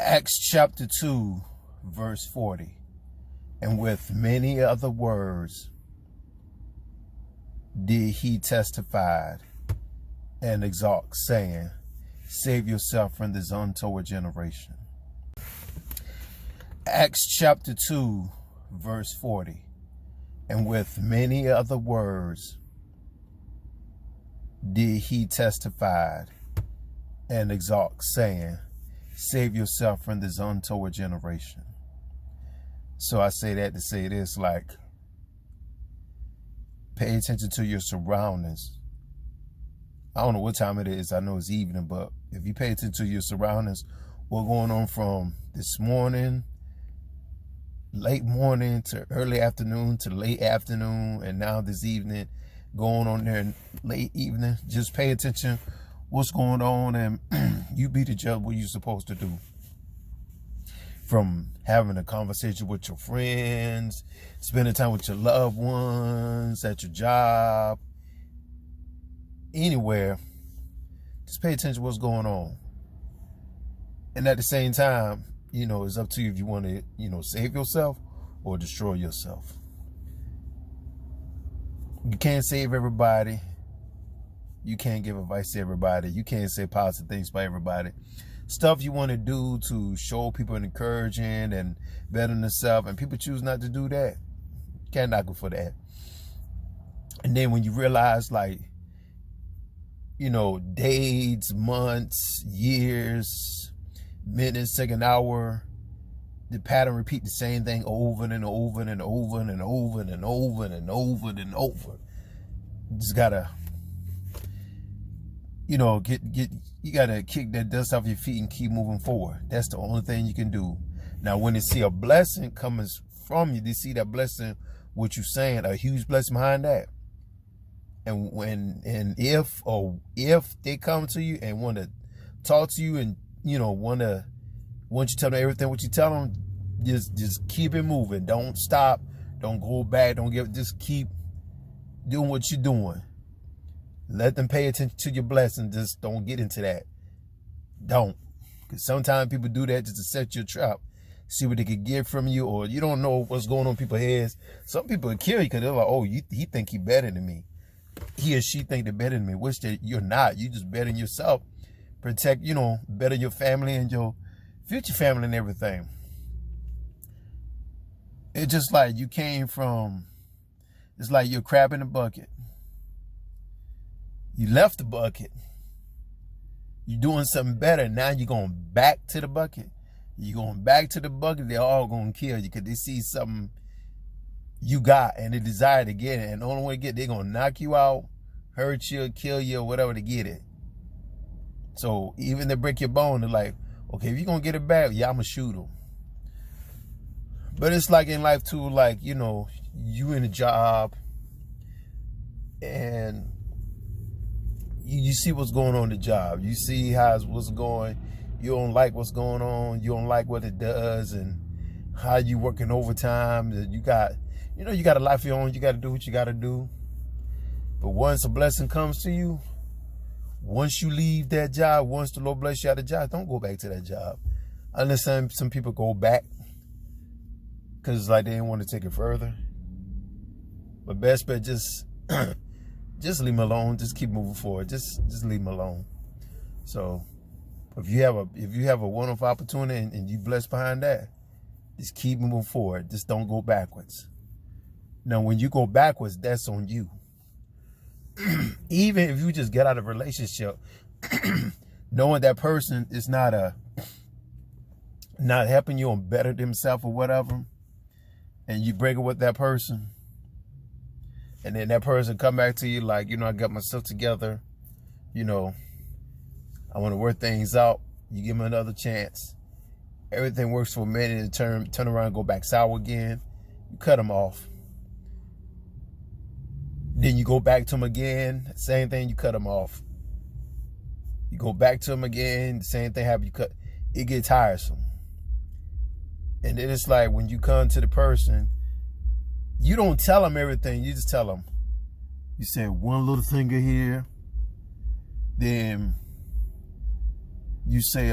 Acts chapter 2, verse 40. And with many other words did he testify and exhort, saying, save yourself from this untoward generation. Acts chapter 2, verse 40. And with many other words did he testify and exhort, saying, save yourself from this untoward generation. So I say that to say this, like, pay attention to your surroundings. I don't know what time it is. I know it's evening, but if you pay attention to your surroundings, what's going on from this morning, late morning to early afternoon to late afternoon, and now this evening, going on there in late evening, just pay attention what's going on, and you be the judge what you're supposed to do. From having a conversation with your friends, spending time with your loved ones, at your job, anywhere, just pay attention to what's going on. And at the same time, it's up to you if you want to, save yourself or destroy yourself. You can't save everybody. You can't give advice to everybody. You can't say positive things by everybody. Stuff you want to do to show people encouraging and bettering themselves, and people choose not to do that. Can't knock them for that. And then when you realize, like, days, months, years, minutes, second, hour, the pattern repeat the same thing over and over and over and over and over and over and over. You just gotta, you gotta kick that dust off your feet and keep moving forward. That's the only thing you can do. Now, when they see a blessing coming from you, they see that blessing, what you're saying, a huge blessing behind that. And if they come to you and want to talk to you and want you to tell them everything what you tell them, just keep it moving. Don't stop. Don't go back. Just keep doing what you're doing. Let them pay attention to your blessing. Just don't get into that. Don't. Because sometimes people do that just to set you a trap. See what they could get from you, or you don't know what's going on in people's heads. Some people will kill you because they're like, oh, he think he better than me. He or she think they're better than me, which you're not. You just better than yourself. Protect, better your family and your future family and everything. It's just like you came from, it's like you're a crab in a bucket. You left the bucket. You're doing something better. Now you're going back to the bucket. You're going back to the bucket. They're all going to kill you because they see something you got and they desire to get it. And the only way to get it, they're going to knock you out, hurt you, kill you, or whatever to get it. So even they break your bone, they're like, okay, if you're going to get it back, yeah, I'm going to shoot them. But it's like in life too, like, you in a job and you see what's going on in the job. You see what's going. You don't like what's going on. You don't like what it does and how you working overtime. You got a life of your own. You got to do what you got to do. But once a blessing comes to you, once you leave that job, once the Lord bless you out of the job, don't go back to that job. I understand some people go back because it's like they didn't want to take it further. But best bet, just leave them alone. Just keep moving forward. Just leave them alone. So if you have a wonderful opportunity and you blessed behind that, just keep moving forward. Just don't go backwards. Now, when you go backwards, that's on you. Even if you just get out of a relationship, knowing that person is not helping you or better themselves or whatever, and you break up with that person, and then that person come back to you like, I got myself together, I want to work things out. You give them another chance. Everything works for a minute and turn around and go back sour again. You cut them off. Then you go back to them again, same thing, you cut them off. You go back to them again, the same thing happens, it gets tiresome. And then it's like when you come to the person, you don't tell them everything, you just tell them. You say one little finger here, then you say,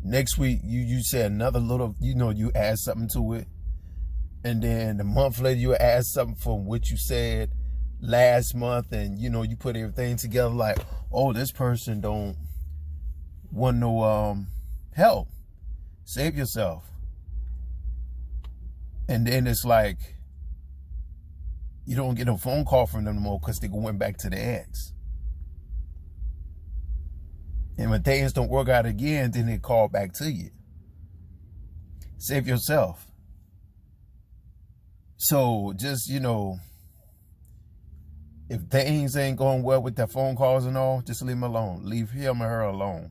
Next week, you say another little, you add something to it. And then the month later, you add something from what you said last month. And, you put everything together like, oh, this person don't want no help. Save yourself. And then it's like, you don't get a phone call from them anymore because they went back to the ex. And when things don't work out again, then they call back to you. Save yourself. So just, if things ain't going well with the phone calls and all, just leave them alone. Leave him or her alone.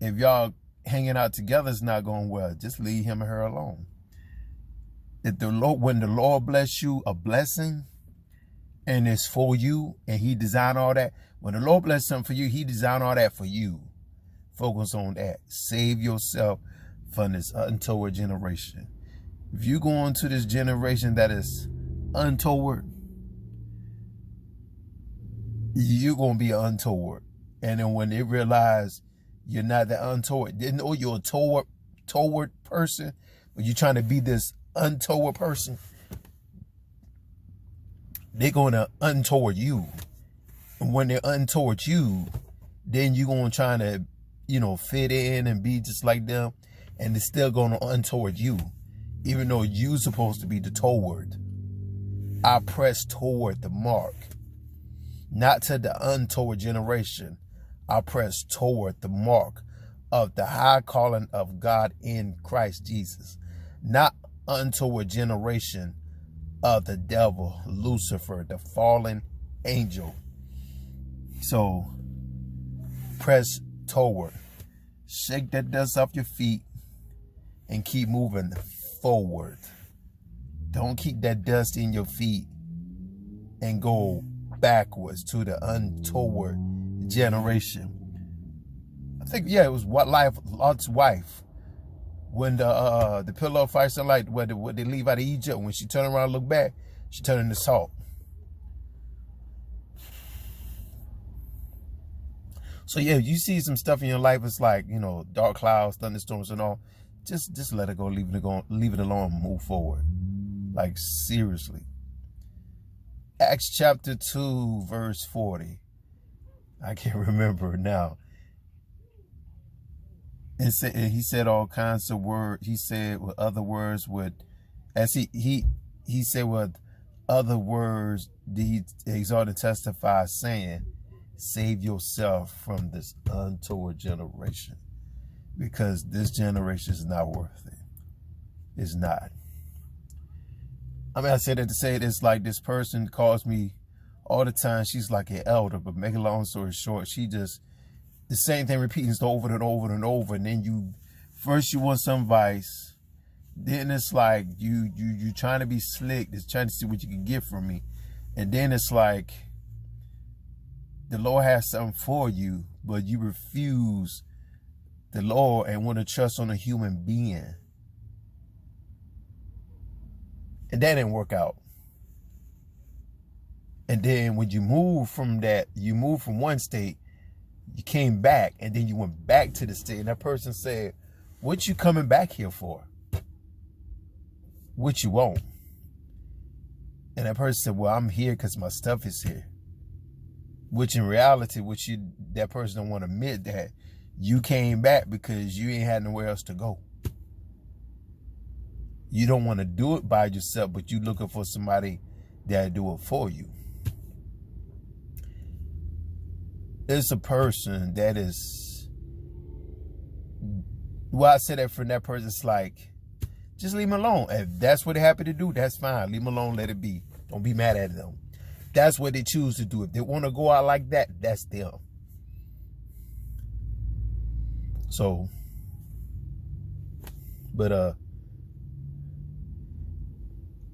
If y'all hanging out together is not going well, just leave him or her alone. When the Lord bless you a blessing and it's for you and he designed all that, when the Lord bless something for you, he designed all that for you. Focus on that. Save yourself from this untoward generation. If you go into this generation that is untoward, you're going to be untoward. And then when they realize you're not that untoward, they know you're a toward person, but you're trying to be this untoward person, they're going to untoward you. And when they're untoward you, then you're going to try to, fit in and be just like them. And they're still going to untoward you, even though you're supposed to be the toward. I press toward the mark, not to the untoward generation. I press toward the mark of the high calling of God in Christ Jesus, not untoward generation of the devil, Lucifer, the fallen angel. So press toward. Shake that dust off your feet and keep moving forward. Don't keep that dust in your feet and go backwards to the untoward generation. I think, it was Lot's wife. When the pillar of fire and light, where they leave out of Egypt, when she turned around and looked back, she turned into salt. So you see some stuff in your life, it's like, dark clouds, thunderstorms and all. Just let it go, leave it alone, move forward. Like, seriously. Acts chapter 2, verse 40. I can't remember now. And he said all kinds of words. He said with other words, he said with other words, he exhort and testify, saying, save yourself from this untoward generation, because this generation is not worth it. It's not. I mean, I said that to say this, like, this person calls me all the time. She's like an elder, but make a long story short, she just, the same thing repeating over and over and over. And then first you want some advice. Then it's like, you trying to be slick, just trying to see what you can get from me. And then it's like, the Lord has something for you, but you refuse the Lord and want to trust on a human being. And that didn't work out. And then when you move from that, you move from one state, you came back, and then you went back to the state. And that person said, what you coming back here for? What you want? And that person said, well, I'm here because my stuff is here. Which in reality, that person don't want to admit that you came back because you ain't had nowhere else to go. You don't want to do it by yourself, but you looking for somebody that'll do it for you. There's a person that is, well, I said that from that person, it's like, just leave them alone. If that's what they're happy to do, that's fine. Leave them alone, let it be. Don't be mad at them. That's what they choose to do. If they want to go out like that, that's them. So, but,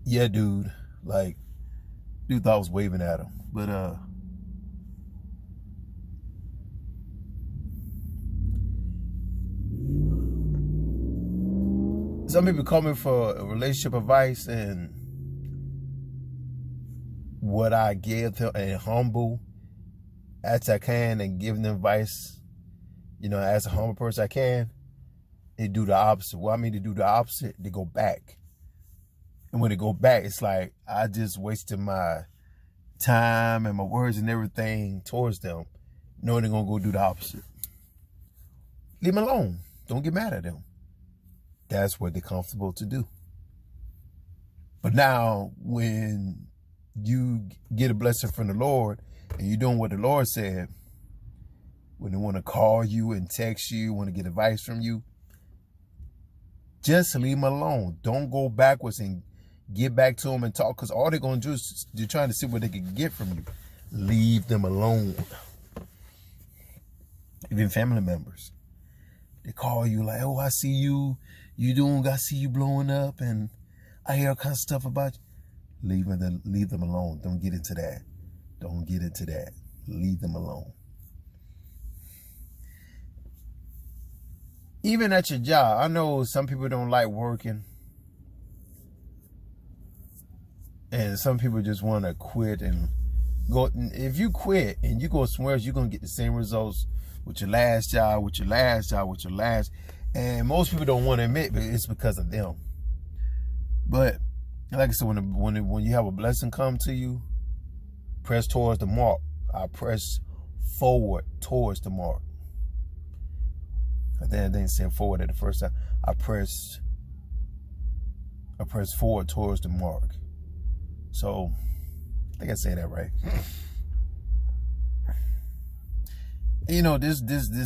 yeah, dude, like, dude thought I was waving at him. But, some people coming for relationship advice, and what I give them, and humble as I can, and giving them advice, as a humble person I can. they do the opposite. What I mean to do the opposite, they go back. And when they go back, it's like I just wasted my time and my words and everything towards them, knowing they're going to go do the opposite. Leave them alone. Don't get mad at them. That's what they're comfortable to do. But now, when you get a blessing from the Lord and you're doing what the Lord said, when they want to call you and text you, want to get advice from you, just leave them alone. Don't go backwards and get back to them and talk, because all they're going to do is they're trying to see what they can get from you. Leave them alone. Even family members, they call you like, oh, I see you doing, I see you blowing up, and I hear all kinds of stuff about you. Leave them alone. Don't get into that. Don't get into that. Leave them alone. Even at your job, I know some people don't like working. And some people just want to quit and go. If you quit and you go somewhere else, you're going to get the same results with your last job, with your last job, with your last. And most people don't want to admit, but it's because of them. But like I said, when you have a blessing come to you, press towards the mark. I press forward towards the mark. I didn't say forward at the first time. I press forward towards the mark. So I think I say that right. You know, this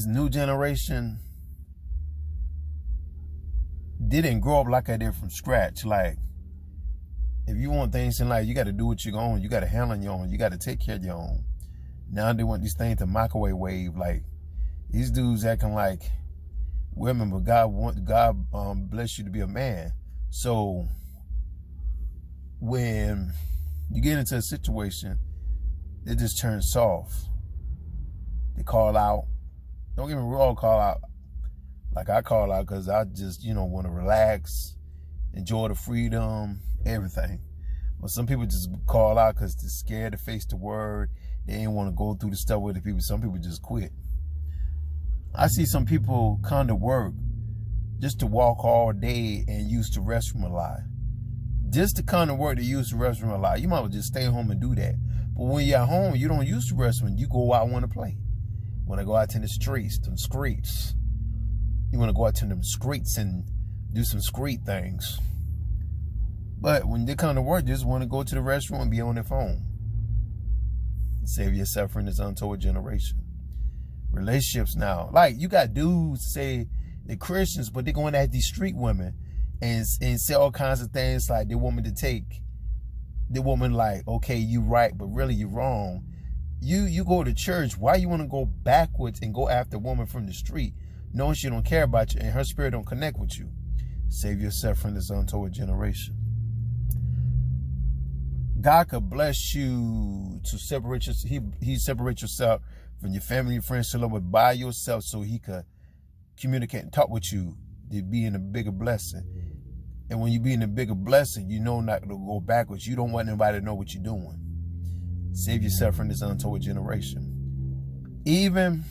new generation didn't grow up like I did from scratch. Like, if you want things in life, you got to do what you're going. You got to handle your own. You got to take care of your own. Now they want these things to microwave wave. Like, these dudes acting like women, but God bless you to be a man. So when you get into a situation, it just turns soft. They call out. Don't get me wrong, call out. Like I call out because I just, want to relax, enjoy the freedom, everything. But some people just call out because they're scared to face the word. They ain't want to go through the stuff with the people. Some people just quit. I see some people come to work just to walk all day and use the restroom a lot. Just to come to work to use the restroom a lot. You might as well just stay home and do that. But when you're at home, you don't use the restroom. You go out and want to play. Want to go out to the streets, them streets. You want to go out to them streets and do some street things. But when they come to work, they just want to go to the restroom and be on their phone. Save yourself from this untoward generation. Relationships now. Like, you got dudes say they're Christians, but they're going at these street women and say all kinds of things like they want me to take. The woman like, okay, you right, but really you're wrong. You go to church. Why you want to go backwards and go after a woman from the street, knowing she don't care about you and her spirit don't connect with you? Save yourself from this untoward generation. God could bless you to separate yourself. He separate yourself from your family and friends to love by yourself so he could communicate and talk with you to be in a bigger blessing. And when you be in a bigger blessing, you know not to go backwards. You don't want anybody to know what you're doing. Save yourself from this untoward generation. Even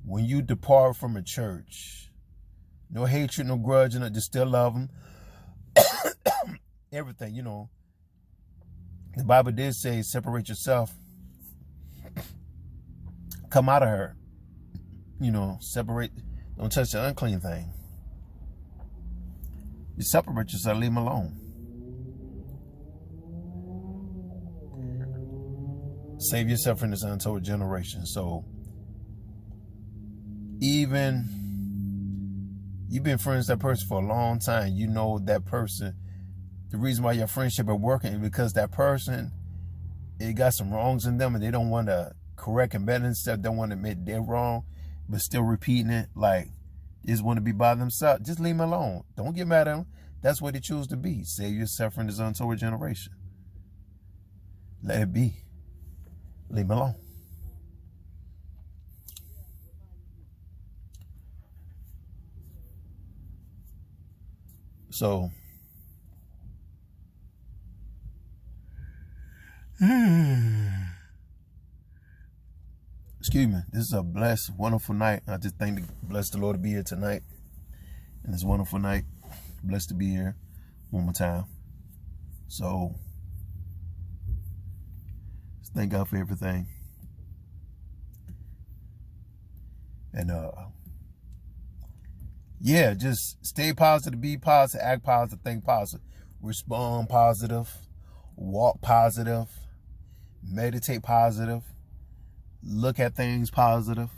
when you depart from a church, no hatred, no grudge, and just still love them. Everything, The Bible did say, separate yourself. Come out of her. Separate. Don't touch the unclean thing. You separate yourself, leave them alone. Save yourself from this untoward generation. So, even you've been friends with that person for a long time, you know that person. The reason why your friendship is working is because that person, it got some wrongs in them and they don't want to correct and better themselves, don't want to admit they're wrong, but still repeating it, like they just want to be by themselves. Just leave them alone. Don't get mad at them. That's what they choose to be. Save yourself from this untoward generation. Let it be. Leave them alone. So, excuse me. This is a blessed, wonderful night. I just bless the Lord to be here tonight. And it's a wonderful night. Blessed to be here one more time. So, thank God for everything. And yeah, just stay positive, be positive, act positive, think positive, respond positive, walk positive, meditate positive, look at things positive,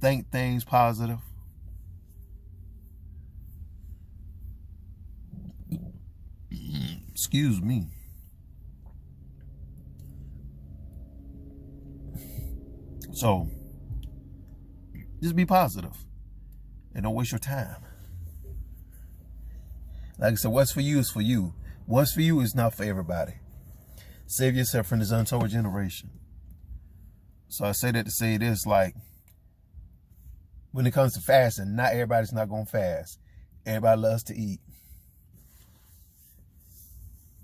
think things positive. Excuse me. So, just be positive and don't waste your time. Like I said, what's for you is for you. What's for you is not for everybody. Save yourself from this untoward generation. So I say that to say this, like, when it comes to fasting, not everybody's not going to fast. Everybody loves to eat.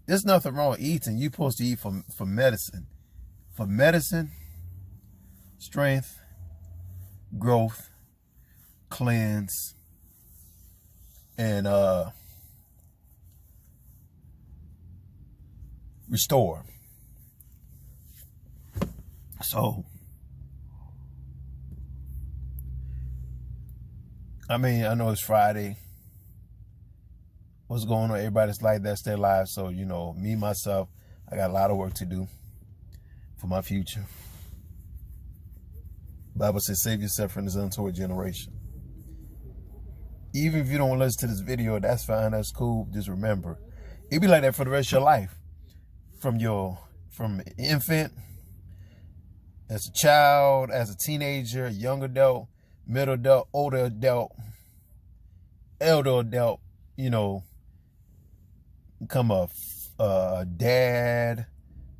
There's nothing wrong with eating. You're supposed to eat for medicine. For medicine, strength, growth, cleanse, and restore. So, I mean, I know it's Friday. What's going on? Everybody's like that's their life. So, you know, me, myself, I got a lot of work to do for my future. Bible says, save yourself from this untoward generation. Even if you don't listen to this video, that's fine. That's cool. Just remember, it'll be like that for the rest of your life. From infant, as a child, as a teenager, young adult, middle adult, older adult, elder adult, you know, become a dad,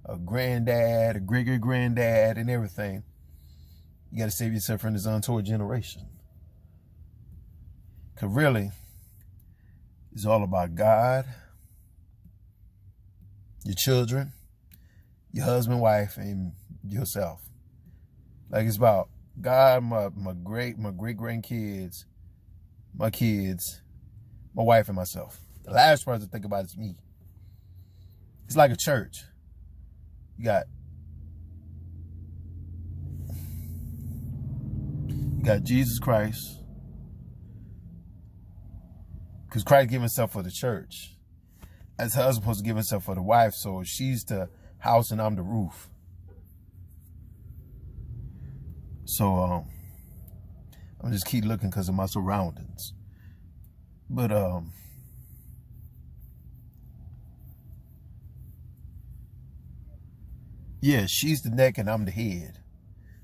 a granddad, a great-great-granddad, and everything. You got to save yourself from this untoward generation. Because really, it's all about God, your children, your husband, wife, and yourself. Like, it's about God, my great-grandkids, my kids, my wife, and myself. The last person to think about is me. It's like a church. You got Jesus Christ. Because Christ gave himself for the church. As husband supposed to give himself for the wife. So she's the house and I'm the roof. So I'm just keep looking because of my surroundings. But yeah, she's the neck and I'm the head.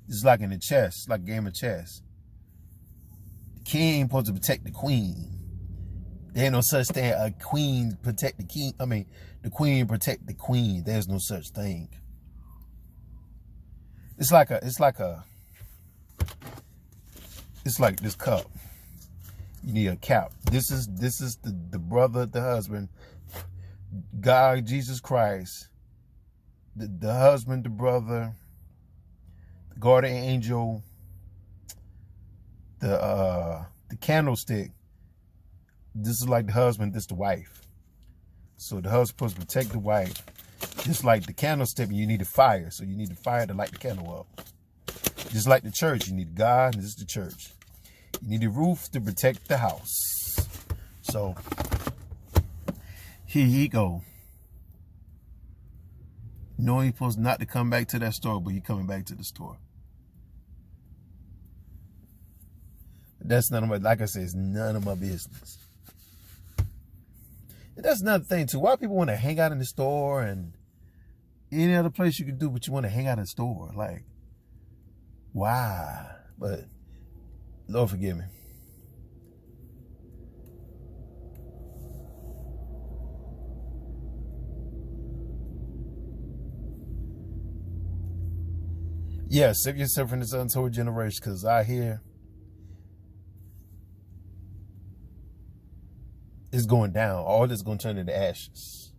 It's like in the chess, it's like a game of chess. The king supposed to protect the queen. There ain't no such thing. A queen protect the king. I mean, the queen protect the queen. There's no such thing. It's like this cup. You need a cap. This is the brother, the husband, God, Jesus Christ, the husband, the brother, the guardian angel, the candlestick. This is like the husband, this the wife. So the husband's supposed to protect the wife. Just like the candlestick, you need a fire. So you need the fire to light the candle up. Just like the church, you need God, and this is the church. You need a roof to protect the house. So here you go. Knowing you're supposed not to come back to that store, but you're coming back to the store. That's none of my, like I said, it's none of my business. And that's another thing too. Why people want to hang out in the store and any other place you can do, but you want to hang out in the store? Like, why? But Lord forgive me. Yeah, save yourself from this untoward generation, because I hear it's going down. All this is going to turn into ashes.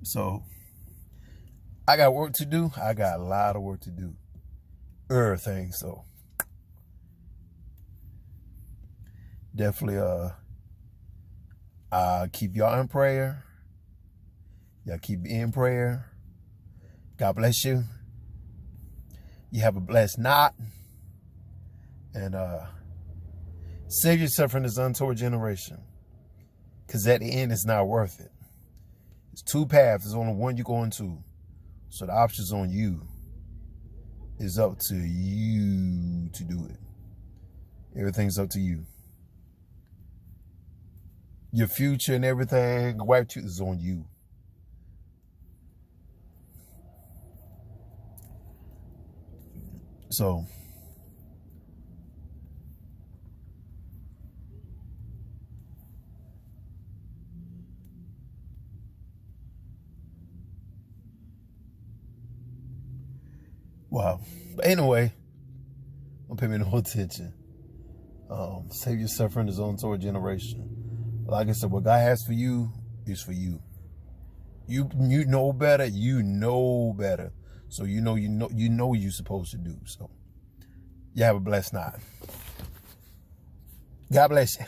So, I got work to do. I got a lot of work to do. Everything, so. definitely keep y'all in prayer. Y'all keep me in prayer. God bless you. You have a blessed night. And save yourself from this untoward generation. Because at the end, it's not worth it. It's two paths. There's only one you're going to. So the option's on you. It's up to you to do it. Everything's up to you. Your future and everything, the white truth is on you. So, wow. But anyway, don't pay me no attention. Save yourself from this untoward generation. Like I said, what God has for you is for you. You know better. You know better. So you know what you're supposed to do. So you have a blessed night. God bless you.